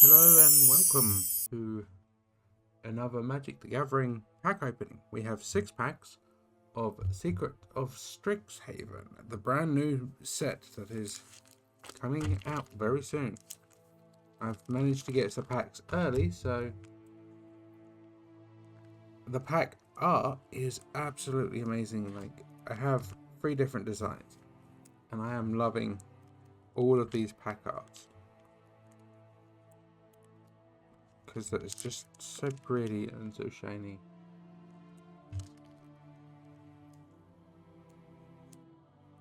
Hello and welcome to another Magic the Gathering pack opening. We have 6 packs of Secret of Strixhaven, the brand new set that is coming out very soon. I've managed to get some packs early, so the pack art is absolutely amazing. Like, I have 3 different designs and I am loving all of these pack arts, because it's just so pretty and so shiny.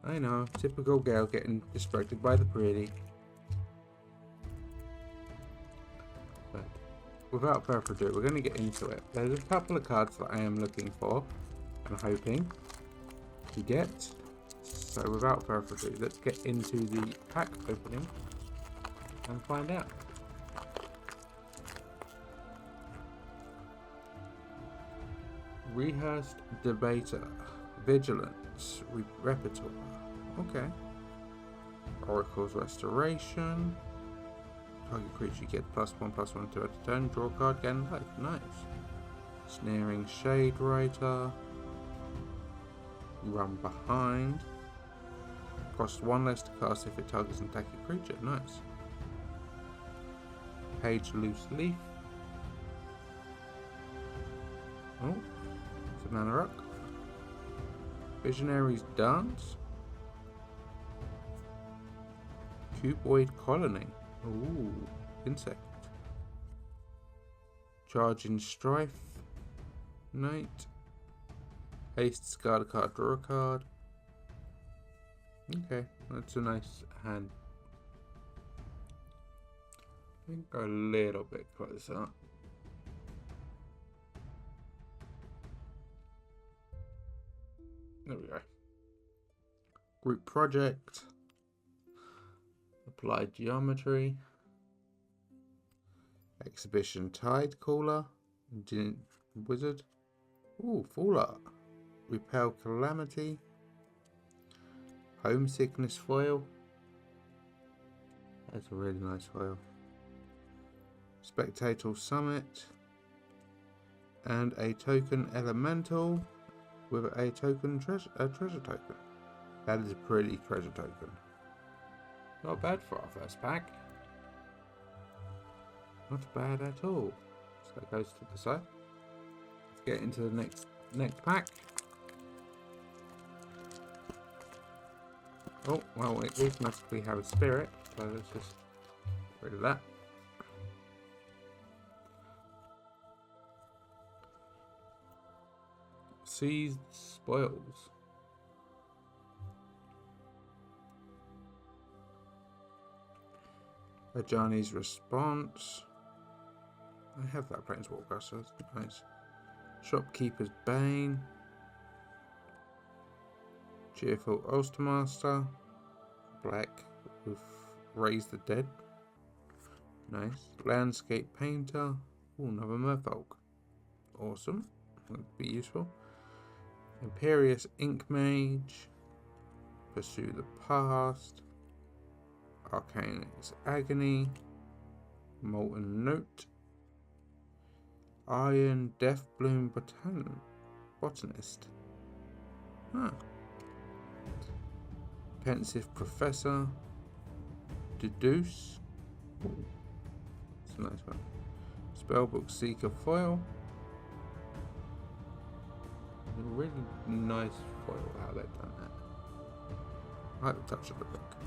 I know, typical girl getting distracted by the pretty. But without further ado, we're going to get into it. There's a couple of cards that I am looking for and hoping to get. So without further ado, let's get into the pack opening and find out. Rehearsed Debater, Vigilance, Repertoire. Okay. Oracle's Restoration. Target creature get +1/+1 to a turn. Draw a card, gain life. Nice. Snaring Shade Writer. Run Behind. Cost 1 less to cast if it targets an attacking creature. Nice. Page Loose Leaf. Oh. Mana Rock. Visionary's Dance. Cuboid Colony. Ooh, insect. Charging Strife. Knight. Haste, discard a card, draw a card. Okay, that's a nice hand. I think a little bit closer. There we go. Group Project. Applied Geometry. Exhibition Tide Caller. Wizard. Ooh, Full Art. Repel Calamity. Homesickness Foil. That's a really nice foil. Spectator Summit. And a token Elemental with a token treasure token. That is a pretty treasure token. Not bad for our first pack. Not bad at all. So that goes to the side. Let's get into the next pack. Oh, well, it automatically have a spirit, so let's just get rid of that. Seized Spoils. Ajani's Response. I have that Planeswalker, so that's nice. Shopkeeper's Bane. Cheerful Ulstermaster. Black with Raise the Dead. Nice. Landscape Painter. Ooh, another Merfolk. Awesome. That'd be useful. Imperious Ink Mage. Pursue the Past. Arcane's Agony. Molten Note. Iron Deathbloom Botanist. Huh. Pensive Professor. Deduce. Ooh, that's a nice one. Spellbook Seeker Foil. A really nice foil how they've done that. I like the touch of the book.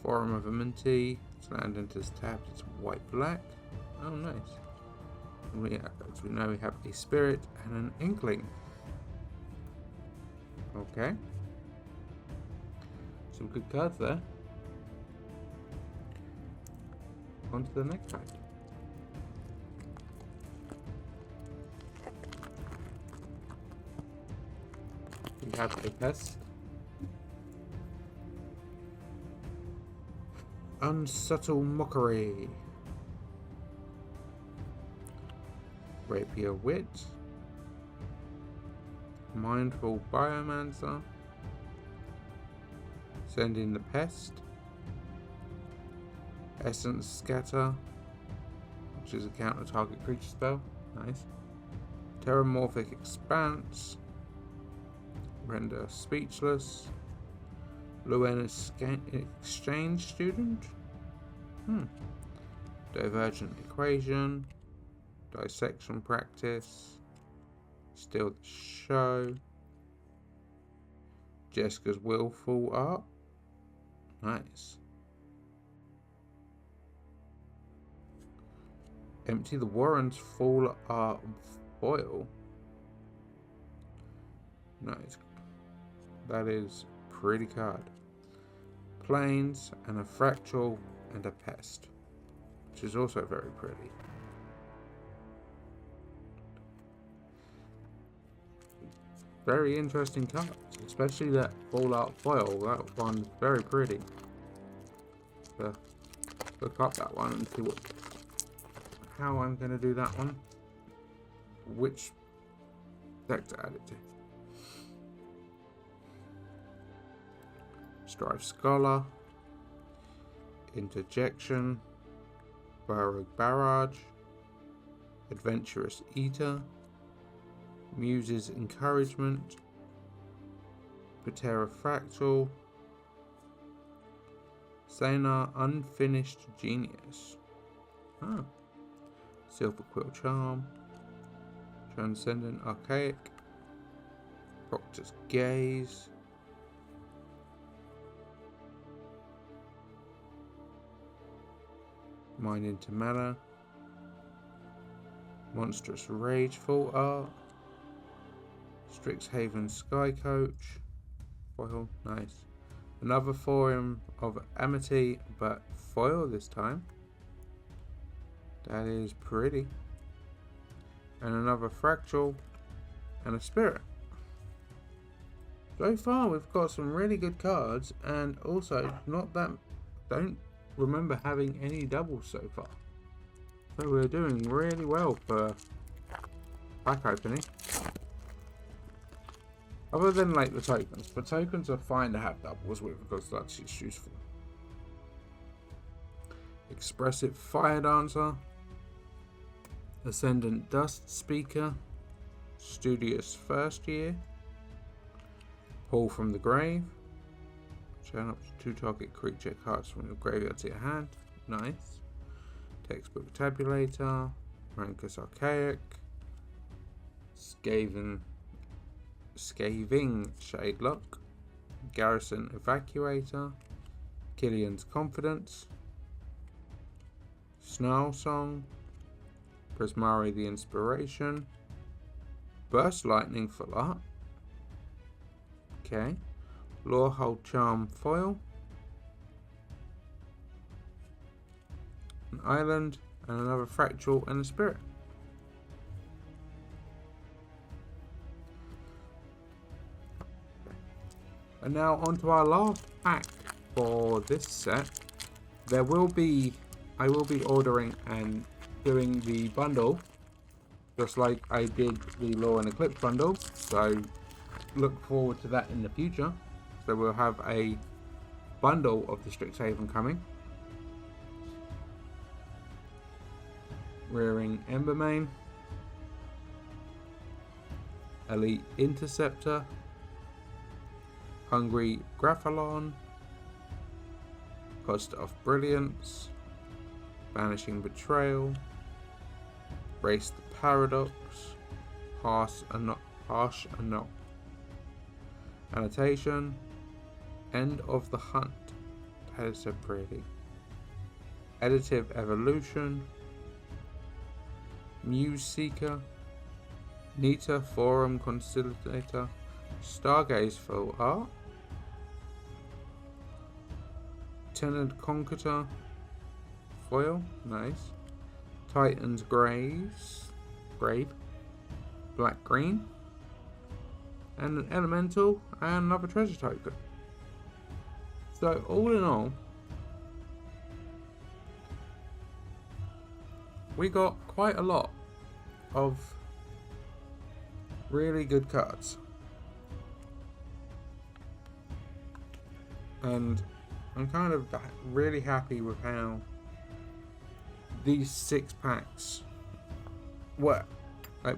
Forum of Amity. Its land enters tapped. It's white-black. Oh, nice. As we know, we have a Spirit and an Inkling. Okay. Some good cards there. On to the next pack. We have a Pest. Unsubtle Mockery. Rapier Wit. Mindful Biomancer. Send in the Pest. Essence Scatter, which is a counter target creature spell. Nice. Terramorphic Expanse. Render Speechless. Luen Exchange Student. Divergent Equation. Dissection Practice. Steal the Show. Jessica's Willful Art. Nice. Empty the Warren's Full Art Foil. Nice. That is pretty card. Planes and a Fractal and a Pest, which is also very pretty. Very interesting cards, especially that Full Art Foil. That one's very pretty. So look up that one and see how I'm going to do that one. Which deck to add it to. Strive Scholar. Interjection. Burrow Barrage. Adventurous Eater. Muse's Encouragement. Patera Fractal. Sanar Unfinished Genius. Silver Quill Charm. Transcendent Archaic. Proctor's Gaze. Mine into Mana. Monstrous Rage Full Art. Strixhaven Sky Coach. Foil, nice. Another Forum of Amity, but foil this time. That is pretty. And another Fractal and a Spirit. So far we've got some really good cards, and also don't remember having any doubles so far. So we're doing really well for pack opening. Other than like the tokens, but tokens are fine to have doubles with because that's just useful. Expressive Fire Dancer. Ascendant Dust Speaker. Studious First Year. Pull from the Grave. Turn up to 2 target creature cards from your graveyard to your hand. Nice. Textbook Tabulator. Rankus Archaic. Scathing Shadelock. Garrison Evacuator. Killian's Confidence. Snarl Song. Prismari the Inspiration. Burst Lightning Full Art. Okay. Lorehold Charm Foil. An Island. And another Fractal and a Spirit. And now onto our last pack for this set. I will be ordering and doing the bundle, just like I did the Law and Eclipse bundle. So look forward to that in the future. So we'll have a bundle of the Strixhaven coming. Rearing Embermane. Elite Interceptor. Hungry Graphalon. Cost of Brilliance. Vanishing Betrayal. Race the Paradox. Harsh Annotation. End of the Hunt. That is so pretty. Additive Evolution. Muse Seeker. Nita Forum Consolidator. Stargaze Full Art. Tenant Conqueror. Foil, nice. Titan's Grave. Black Green. And an Elemental and another treasure token. So all in all, we got quite a lot of really good cards. And I'm kind of really happy with how these 6 packs work. Like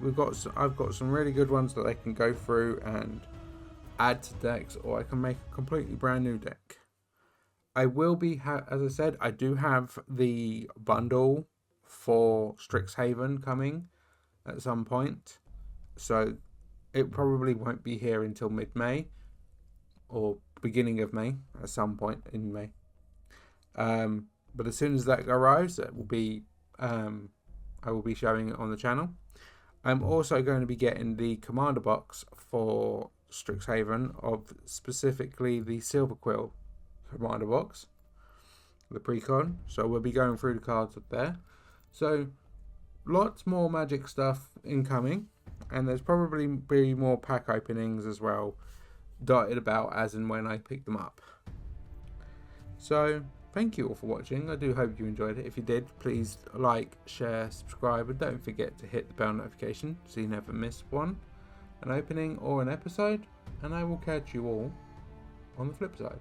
I've got some really good ones that I can go through and add to decks, or I can make a completely brand new deck. I will be, as I said, I do have the bundle for Strixhaven coming at some point, so it probably won't be here until mid-May or beginning of May, at some point in May. But as soon as that arrives, it will be I will be showing it on the channel. I'm also going to be getting the commander box for Strixhaven of specifically the Silver Quill commander box, the pre-con. So we'll be going through the cards up there. So lots more Magic stuff incoming, and there's probably be more pack openings as well, dotted about as and when I pick them up. So thank you all for watching. I do hope you enjoyed it. If you did, please like, share, subscribe, and don't forget to hit the bell notification so you never miss an opening or an episode. And I will catch you all on the flip side.